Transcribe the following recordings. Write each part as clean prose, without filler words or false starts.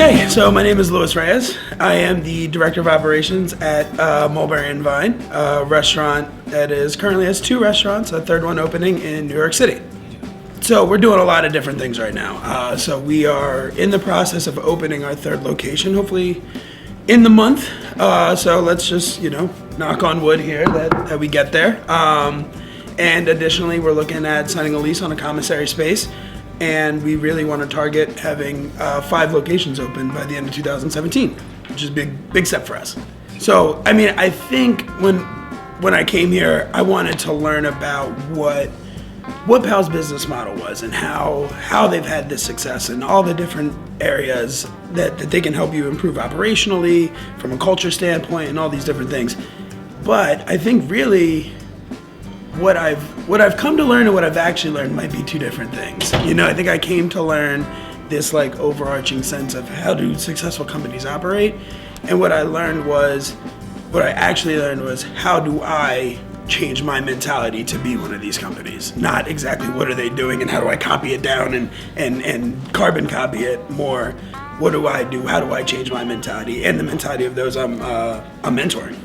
Okay, so my name is Reyes. I am the Director of Operations at Mulberry and Vine, a restaurant that currently has 2 restaurants, a third one opening in New York City. So we're doing a lot of different things right now. So we are in the process of opening our 3rd location, hopefully in the month. So let's just, knock on wood here that we get there. And additionally, we're looking at signing a lease on a commissary space. And we really want to target having 5 locations open by the end of 2017, which is a big step for us. So, I think when I came here, I wanted to learn about what Pal's business model was and how they've had this success in all the different areas that they can help you improve operationally, from a culture standpoint, and all these different things. But I think really what I've come to learn and what I've actually learned might be 2 different things. I think I came to learn this overarching sense of how do successful companies operate, and what I actually learned was how do I change my mentality to be one of these companies. Not exactly what are they doing and how do I copy it down and carbon copy it, more what do I do, how do I change my mentality and the mentality of those I'm mentoring.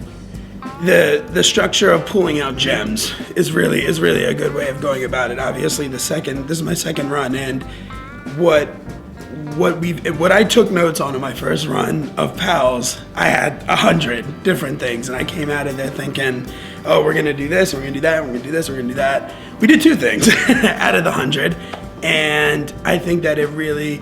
The structure of pulling out gems is really a good way of going about it. Obviously, this is my 2nd run, and what I took notes on in my first run of Pal's, I had 100 different things, and I came out of there thinking, oh, we're gonna do this, we're gonna do that, we're gonna do this, we're gonna do that. We did 2 things out of the 100, and I think that it really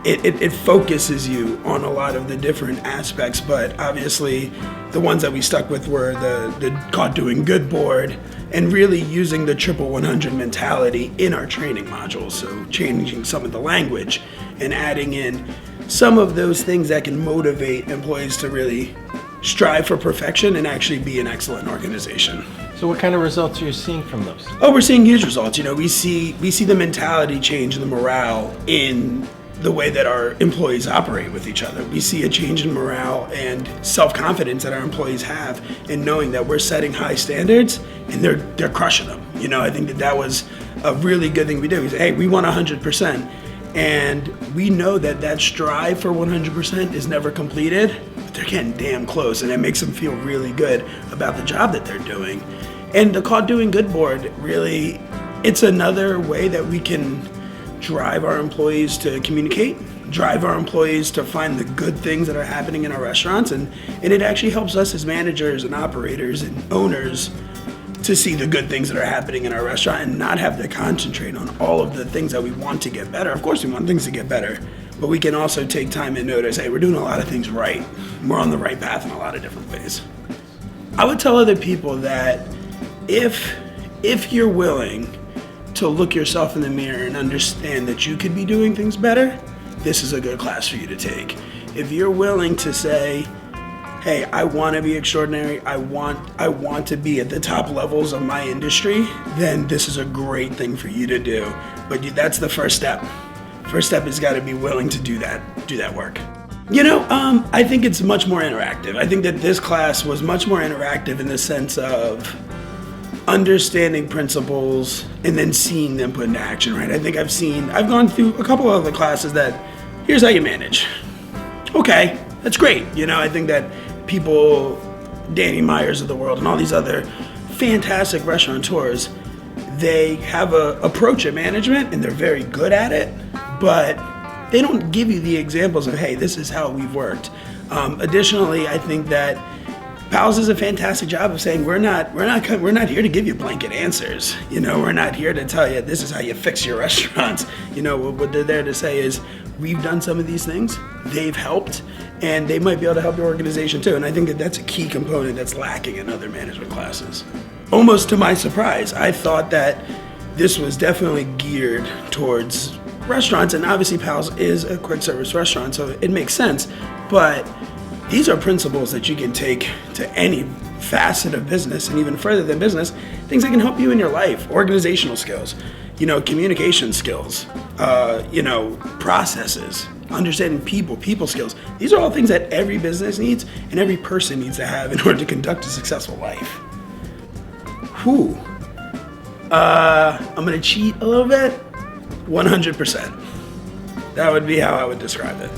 it focuses you on a lot of the different aspects, but obviously the ones that we stuck with were the Caught Doing Good board and really using the 100 mentality in our training modules. So changing some of the language and adding in some of those things that can motivate employees to really strive for perfection and actually be an excellent organization. So what kind of results are you seeing from those? Oh, we're seeing huge results. We see the mentality change and the morale in the way that our employees operate with each other. We see a change in morale and self-confidence that our employees have in knowing that we're setting high standards and they're crushing them. I think that was a really good thing we did. We said, hey, we want 100%. And we know that strive for 100% is never completed, but they're getting damn close, and it makes them feel really good about the job that they're doing. And the Caught Doing Good board, really, it's another way that we can drive our employees to communicate, drive our employees to find the good things that are happening in our restaurants, and it actually helps us as managers and operators and owners to see the good things that are happening in our restaurant and not have to concentrate on all of the things that we want to get better. Of course we want things to get better, but we can also take time and notice, hey, we're doing a lot of things right. We're on the right path in a lot of different ways. I would tell other people that if you're willing to look yourself in the mirror and understand that you could be doing things better, this is a good class for you to take. If you're willing to say, hey, I want to be extraordinary, I want to be at the top levels of my industry, then this is a great thing for you to do. But that's the first step. First step is got to be willing to do that work. I think it's much more interactive. I think that this class was much more interactive in the sense of understanding principles and then seeing them put into action, right? I think I've gone through a couple of other classes that, here's how you manage. Okay, that's great. I think that people, Danny Myers of the world and all these other fantastic restaurateurs, they have a approach at management and they're very good at it, but they don't give you the examples of, hey, this is how we've worked. Additionally, I think that Pal's does a fantastic job of saying we're not here to give you blanket answers. We're not here to tell you this is how you fix your restaurants. What they're there to say is we've done some of these things, they've helped, and they might be able to help your organization too. And I think that that's a key component that's lacking in other management classes. Almost to my surprise, I thought that this was definitely geared towards restaurants, and obviously Pal's is a quick service restaurant, so it makes sense, but these are principles that you can take to any facet of business and even further than business, things that can help you in your life, organizational skills, communication skills, processes, understanding people skills. These are all things that every business needs and every person needs to have in order to conduct a successful life. I'm gonna cheat a little bit. 100%. That would be how I would describe it.